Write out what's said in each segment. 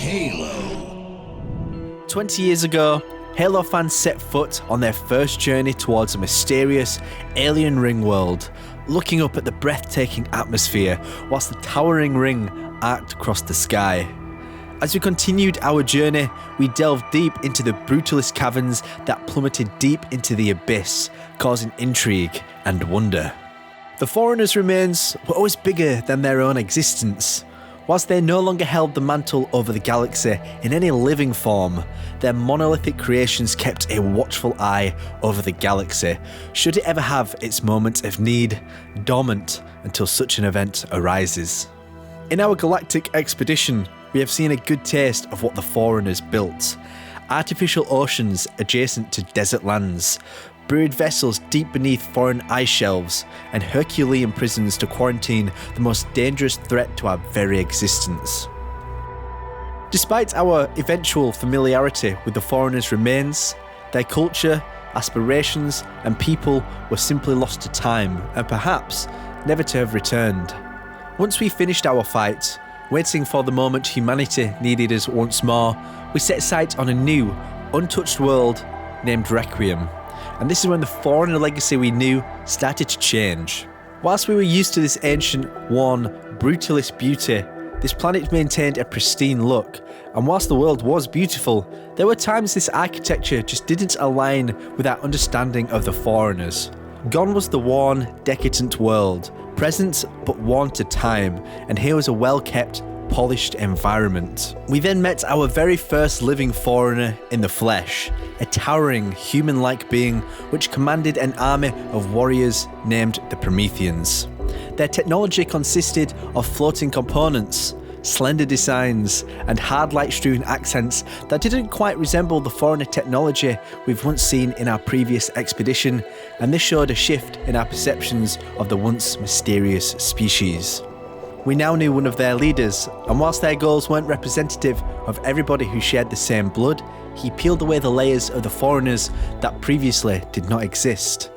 Halo. 20 years ago, Halo fans set foot on their first journey towards a mysterious alien ring world, looking up at the breathtaking atmosphere whilst the towering ring arced across the sky. As we continued our journey, we delved deep into the brutalist caverns that plummeted deep into the abyss, causing intrigue and wonder. The Forerunners' remains were always bigger than their own existence. Whilst they no longer held the mantle over the galaxy in any living form, their monolithic creations kept a watchful eye over the galaxy, should it ever have its moment of need, dormant until such an event arises. In our galactic expedition, we have seen a good taste of what the Forerunners built. Artificial oceans adjacent to desert lands, buried vessels deep beneath foreign ice shelves, and Herculean prisons to quarantine the most dangerous threat to our very existence. Despite our eventual familiarity with the Forerunners' remains, their culture, aspirations, and people were simply lost to time, and perhaps never to have returned. Once we finished our fight, waiting for the moment humanity needed us once more, we set sight on a new, untouched world named Requiem. And this is when the Forerunner legacy we knew started to change. Whilst we were used to this ancient, worn, brutalist beauty, this planet maintained a pristine look, and whilst the world was beautiful, there were times this architecture just didn't align with our understanding of the Forerunners. Gone was the worn, decadent world, present but worn to time, and here was a well-kept, polished environment. We then met our very first living Forerunner in the Fletch, a towering, human-like being which commanded an army of warriors named the Prometheans. Their technology consisted of floating components, slender designs, and hard light-strewn accents that didn't quite resemble the Forerunner technology we've once seen in our previous expedition, and this showed a shift in our perceptions of the once mysterious species. We now knew one of their leaders, and whilst their goals weren't representative of everybody who shared the same blood, he peeled away the layers of the Forerunners that previously did not exist.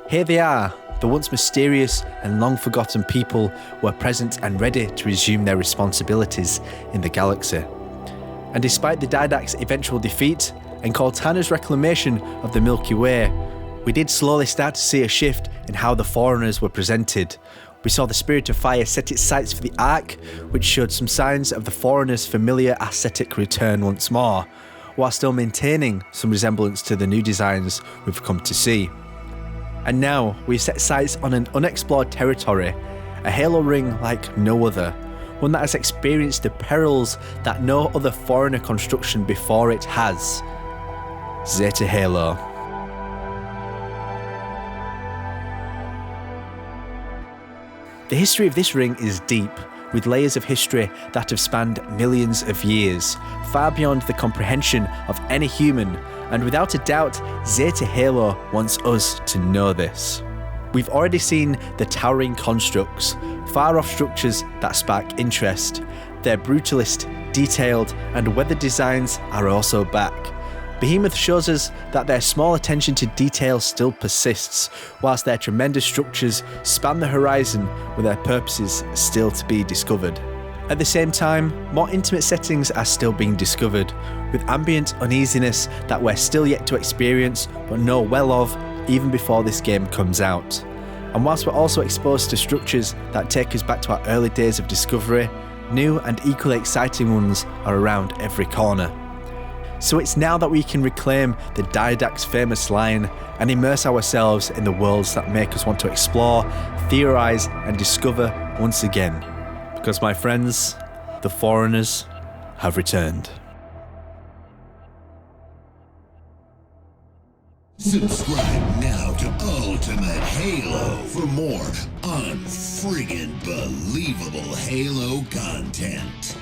Here they are, the once mysterious and long forgotten people were present and ready to resume their responsibilities in the galaxy. And despite the Didact's eventual defeat and Cortana's reclamation of the Milky Way, we did slowly start to see a shift in how the Forerunners were presented. We saw the Spirit of Fire set its sights for the Ark, which showed some signs of the Forerunners' familiar aesthetic return once more, while still maintaining some resemblance to the new designs we've come to see. And now we set sights on an unexplored territory, a Halo ring like no other, one that has experienced the perils that no other Forerunner construction before it has. Zeta Halo. The history of this ring is deep, with layers of history that have spanned millions of years, far beyond the comprehension of any human, and without a doubt, Zeta Halo wants us to know this. We've already seen the towering constructs, far-off structures that spark interest. Their brutalist, detailed, and weathered designs are also back. Behemoth shows us that their small attention to detail still persists, whilst their tremendous structures span the horizon with their purposes still to be discovered. At the same time, more intimate settings are still being discovered, with ambient uneasiness that we're still yet to experience but know well of even before this game comes out. And whilst we're also exposed to structures that take us back to our early days of discovery, new and equally exciting ones are around every corner. So it's now that we can reclaim the Didact's famous line and immerse ourselves in the worlds that make us want to explore, theorise and discover once again. Because my friends, the Forerunners have returned. Subscribe now to Ultimate Halo for more unfriggin' believable Halo content.